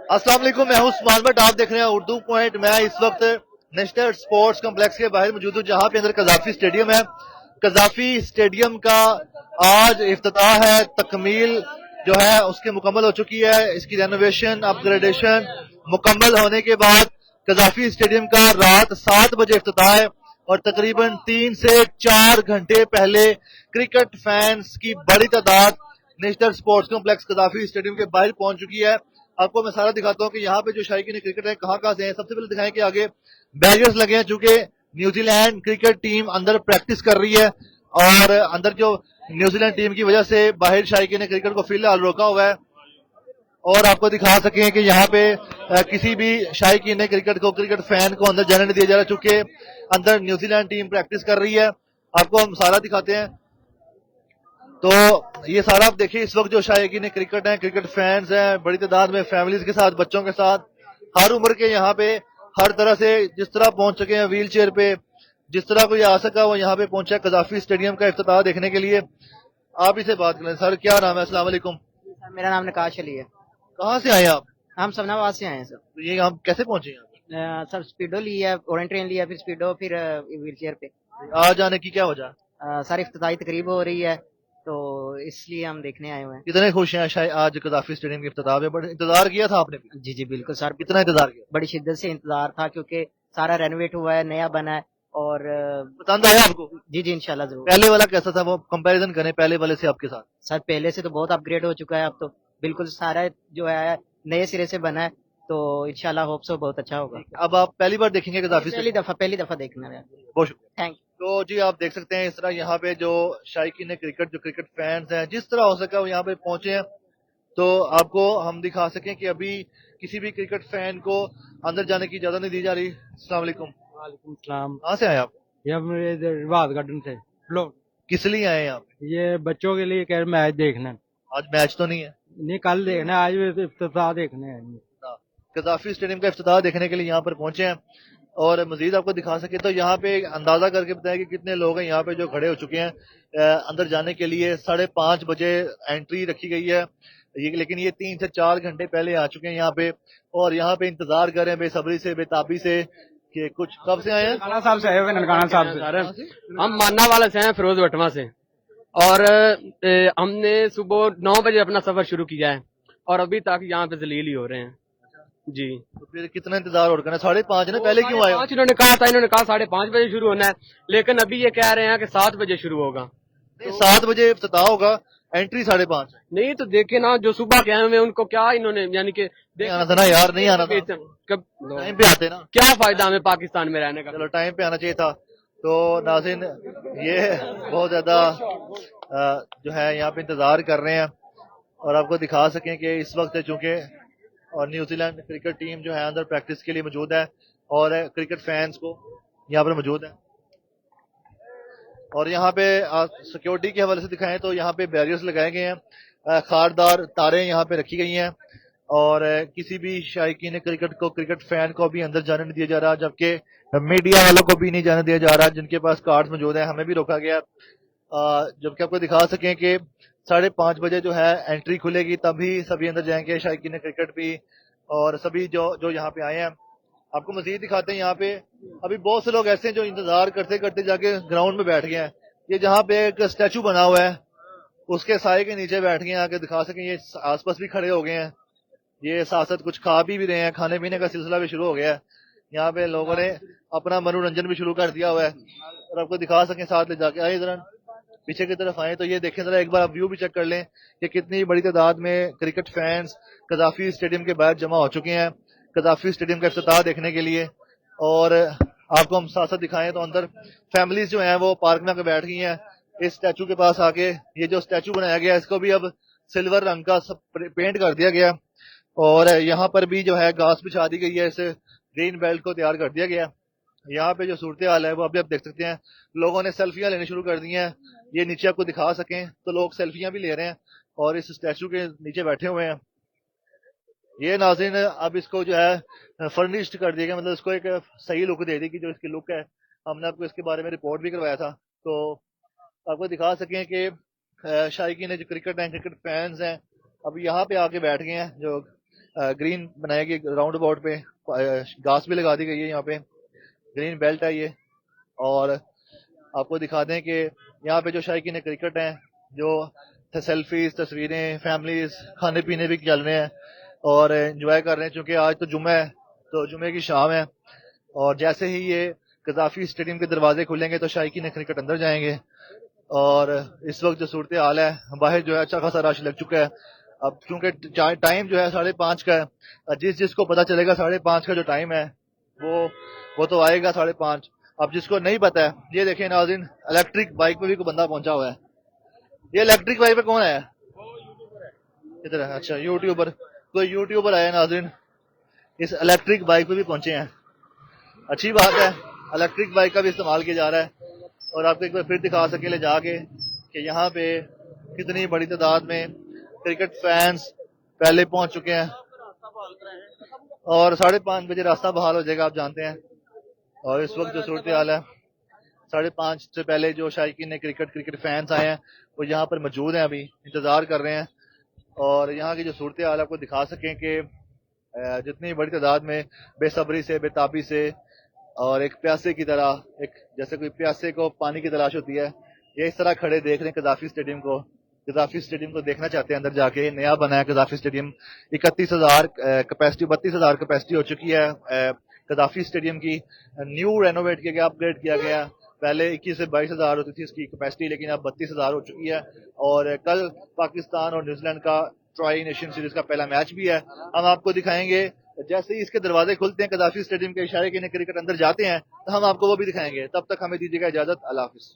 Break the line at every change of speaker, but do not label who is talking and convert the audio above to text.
अस्सलाम वालेकुम, मैं हूं उस्मान भट्ट। आप देख रहे हैं उर्दू पॉइंट। मैं इस वक्त नेशनल स्पोर्ट्स कॉम्प्लेक्स के बाहर मौजूद हूं, जहां पे अंदर कजाफी स्टेडियम है। कजाफी स्टेडियम का आज इफ्तिताह है, तकमील जो है उसकी मुकम्मल हो चुकी है। इसकी रेनोवेशन अपग्रेडेशन मुकम्मल होने के बाद कजाफी स्टेडियम का रात 7 बजे इफ्तिताह है और तकरीबन 3 से 4 घंटे पहले क्रिकेट फैंस की बड़ी तादाद national sports complex Gaddafi stadium के बाहर पहुंच चुकी है। आपको मैं सारा दिखाता हूं कि यहाँ पे जो शायकीन क्रिकेट है कहाँ कहाँ से हैं। सबसे पहले दिखाएं कि आगे बैरियर्स लगे हैं, चूंकि न्यूजीलैंड क्रिकेट टीम अंदर प्रैक्टिस कर रही है और अंदर जो न्यूजीलैंड टीम की वजह से बाहर शायकीन क्रिकेट को फिलहाल रोका हुआ है। और आपको दिखा सकें कि यहाँ पे किसी भी शायकीन क्रिकेट को, क्रिकेट फैन को अंदर जाने नहीं दिया जा रहा, चूंकि अंदर न्यूजीलैंड टीम प्रैक्टिस कर रही है। आपको हम सारा दिखाते हैं। तो ये सारा आप देखिए, इस वक्त जो शायकीन क्रिकेट हैं, क्रिकेट फैंस हैं, बड़ी तादाद में फैमिलीज के साथ, बच्चों के साथ, हर उम्र के यहाँ पे हर तरह से जिस तरह पहुंच सके हैं व्हील चेयर पे, जिस तरह कोई आ सका वो यहाँ पे पहुंचा कजाफी स्टेडियम का इफ्तिताह देखने के लिए। आप इसे बात करें। सर क्या नाम है? अस्सलाम वालेकुम।
सर मेरा नाम नकाश अली है।
कहाँ से आए आप?
हम सबनाबाद से आए हैं सर।
तो ये आप कैसे पहुंचे यहाँ पे?
सर स्पीडो ली है, ओरेंट ट्रेन लिया, फिर स्पीडो, फिर व्हील चेयर पे।
आ जाने की क्या वजह?
सर इफ्तिताही तकरीब हो रही है तो इसलिए हम देखने आए हुए हैं।
कितने खुश हैं शायद आज कजाफी स्टेडियम के इफ्तिताह में? बड़ा इंतजार किया था आपने भी?
जी जी बिल्कुल सर,
कितना इंतजार किया?
बड़ी शिद्दत से इंतजार था क्योंकि सारा रेनोवेट हुआ है, नया बना है और
पसंद आया आपको?
जी जी इंशाल्लाह जरूर।
पहले वाला कैसा था? वो कंपैरिजन करें पहले वाले से आपके साथ।
सर पहले से तो बहुत अपग्रेड हो चुका है, अब तो बिल्कुल सारा जो है नए सिरे से बना है, तो इंशाल्लाह होप सो बहुत अच्छा होगा।
अब आप पहली बार देखेंगे कजाफी स्टेडियम?
पहली दफा देखना है।
बहुत शुक्रिया।
थैंक
तो जी आप देख सकते हैं इस तरह यहाँ पे जो शायकीन क्रिकेट, जो क्रिकेट फैंस हैं, जिस तरह हो सका वो यहाँ पे पहुंचे हैं। तो आपको हम दिखा सकें कि अभी किसी भी क्रिकेट फैन को अंदर जाने की इजाजत नहीं दी जा रही। अस्सलाम वालेकुम।
वालेकुम सलाम।
कहाँ से आए आप?
ये हम इधर रिवाज गार्डन से लो,
किस लिए आए हैं आप?
ये बच्चों के लिए कह मैच देखना है।
आज मैच तो नहीं है?
नहीं कल देखना है, आज भी इफ्तिताह देखने हैं।
कजाफी स्टेडियम का इफ्तिताह देखने के लिए यहाँ पर पहुंचे हैं। और मजीद आपको दिखा सके तो यहाँ पे अंदाजा करके बताया कि कितने लोग हैं यहाँ पे जो खड़े हो चुके हैं अंदर जाने के लिए। 5:30 बजे एंट्री रखी गई है, लेकिन ये 3 से 4 घंटे पहले आ चुके हैं यहाँ पे और यहाँ पे इंतजार कर रहे हैं बेसब्री से, बेताबी से कि कुछ। कब से आए हैं?
ननकाना साहब से आए हुए, ननकाना साहब से।
हम मान्ना वाले से हैं, फिरोज वटवा से। और हमने सुबह 9 बजे अपना सफर शुरू किया है और अभी तक यहाँ पे जलील ही हो रहे हैं जी।
तो फिर कितना इंतजार और करना? 5:30 ना, पहले क्यों आए?
5 इन्होंने कहा था, इन्होंने कहा 5:30 बजे शुरू होना है, लेकिन अभी ये कह रहे हैं कि 7 बजे शुरू होगा।
7 बजे इफ्तिताह होगा, एंट्री 5:30 है।
नहीं तो देखे ना, जो सुबह के आए हुए उनको क्या इन्होंने यानी कि
नहीं आना था ना यार, नहीं आना था।
कब
टाइम पे आते ना,
क्या फायदा हमें पाकिस्तान में रहने का।
चलो टाइम पे आना चाहिए था। तो नाज़रीन ये बहुत ज्यादा जो है यहाँ पे इंतजार कर रहे हैं और आपको दिखा सकें कि इस वक्त चूंकि और न्यूजीलैंड क्रिकेट टीम जो है अंदर प्रैक्टिस के लिए मौजूद है और क्रिकेट फैंस को यहाँ पर मौजूद है। और यहाँ पे सिक्योरिटी के हवाले से दिखाएं तो यहाँ पे बैरियर्स लगाए गए हैं, खारदार तारें यहाँ पे रखी गई हैं और किसी भी शायकीन क्रिकेट को, क्रिकेट फैन को भी अंदर जाने नहीं दिया जा रहा, जबकि मीडिया वालों को भी नहीं जाने दिया जा रहा जिनके पास कार्ड मौजूद है। हमें भी रोका गया, जबकि आपको दिखा सकें कि 5:30 बजे जो है एंट्री खुलेगी, तभी सभी अंदर जाएंगे शायकीन क्रिकेट भी और सभी जो यहाँ पे आए हैं। आपको मजीद दिखाते हैं। यहाँ पे अभी बहुत से लोग ऐसे हैं जो इंतजार करते करते जाके ग्राउंड में बैठ गए हैं। ये जहाँ पे एक स्टैचू बना हुआ है उसके साए के नीचे बैठ गए हैं, आके दिखा सकें। ये आसपास भी खड़े हो गए हैं, ये साथ साथ कुछ खा भी रहे हैं, खाने पीने का सिलसिला भी शुरू हो गया है। यहाँ पे लोगों ने अपना मनोरंजन भी शुरू कर दिया हुआ है और आपको दिखा सकें साथ ले जाके। आइए जरा पीछे की तरफ आए तो ये देखें जरा, एक बार आप व्यू भी चेक कर लें कि कितनी बड़ी तादाद में क्रिकेट फैंस कजाफी स्टेडियम के बाहर जमा हो चुके हैं कजाफी स्टेडियम का इफ्तिताह देखने के लिए। और आपको हम साथ साथ दिखाएं तो अंदर फैमिलीज जो हैं वो पार्क में आके बैठ गई हैं इस स्टैचू के पास आके। ये जो स्टैचू बनाया गया है इसको भी अब सिल्वर रंग का पेंट कर दिया गया और यहाँ पर भी जो है घास बिछा दी गई है, इस ग्रीन बेल्ट को तैयार कर दिया गया। यहाँ पे जो सूरत हाल है वो अभी आप देख सकते हैं, लोगों ने सेल्फियां लेनी शुरू कर दी हैं। ये नीचे आपको दिखा सकें तो लोग सेल्फियां भी ले रहे हैं और इस स्टैचू के नीचे बैठे हुए हैं। ये नाज़रीन अब इसको जो है फर्निश्ड कर दिया गया, मतलब इसको एक सही लुक दे दी कि जो इसकी लुक है। हमने आपको इसके बारे में रिपोर्ट भी करवाया था, तो आपको दिखा सकें कि शायकीन जो क्रिकेट हैं, क्रिकेट फैंस हैं, अब यहाँ पे आके बैठ गए हैं जो ग्रीन बनाया गया राउंड अबाउट पे, घास भी लगा दी गई है यहाँ पे, ग्रीन बेल्ट है ये। और आपको दिखा दें कि यहाँ पे जो शायकीन क्रिकेट हैं, जो सेल्फीज, तस्वीरें, फैमिलीज, खाने पीने भी चल रहे हैं और एंजॉय कर रहे हैं, क्योंकि आज तो जुम्मा है, तो जुम्मे की शाम है। और जैसे ही ये गद्दाफी स्टेडियम के दरवाजे खुलेंगे तो शायकीन क्रिकेट अंदर जाएंगे। और इस वक्त जो सूरत हाल है, बाहर जो है अच्छा खासा रश लग चुका है। अब क्योंकि टाइम जो है 5:30 का है, जिसको पता चलेगा 5:30 का जो टाइम है वो तो आएगा 5:30। अब जिसको नहीं पता है, ये देखें नाज़रीन, इलेक्ट्रिक बाइक पे भी कोई बंदा पहुंचा हुआ है। ये इलेक्ट्रिक बाइक पे कौन है? इधर है, अच्छा यूट्यूबर, कोई यूट्यूबर आया नाज़रीन, इस इलेक्ट्रिक बाइक पे भी पहुंचे हैं। अच्छी बात है, इलेक्ट्रिक बाइक का भी इस्तेमाल किया जा रहा है। और आपको एक बार फिर दिखा सके ले जाके कि यहाँ पे कितनी बड़ी तादाद में क्रिकेट फैंस पहले पहुंच चुके हैं। और 5:30 बजे रास्ता बहाल हो जाएगा, आप जानते हैं। और इस वक्त जो सूरत हाल है, 5:30 से पहले जो शायकीन क्रिकेट फैंस आए हैं वो यहाँ पर मौजूद हैं, अभी इंतजार कर रहे हैं। और यहाँ की जो सूरत हाल आपको दिखा सकें कि जितनी बड़ी तादाद में बेसब्री से, बेताबी से और एक प्यासे की तरह, एक जैसे कोई प्यासे को पानी की तलाश होती है, ये इस तरह खड़े देख रहे हैं गद्दाफी स्टेडियम को। गद्दाफी स्टेडियम को देखना चाहते हैं अंदर जाके। नया बना है गद्दाफी स्टेडियम, 31,000 कैपेसिटी, 32,000 कैपेसिटी हो चुकी है गद्दाफी स्टेडियम की। न्यू रेनोवेट किया गया, अपग्रेड किया गया। पहले 21 से 22,000 होती थी इसकी कैपेसिटी, लेकिन अब 32,000 हो चुकी है। और कल पाकिस्तान और न्यूजीलैंड का ट्राई नेशन सीरीज का पहला मैच भी है। हम आपको दिखाएंगे, जैसे ही इसके दरवाजे खुलते हैं गद्दाफी स्टेडियम के, इशारे के क्रिकेट अंदर जाते हैं, तो हम आपको वो भी दिखाएंगे। तब तक हमें दीजिएगा इजाजत, अल्लाह हाफिज।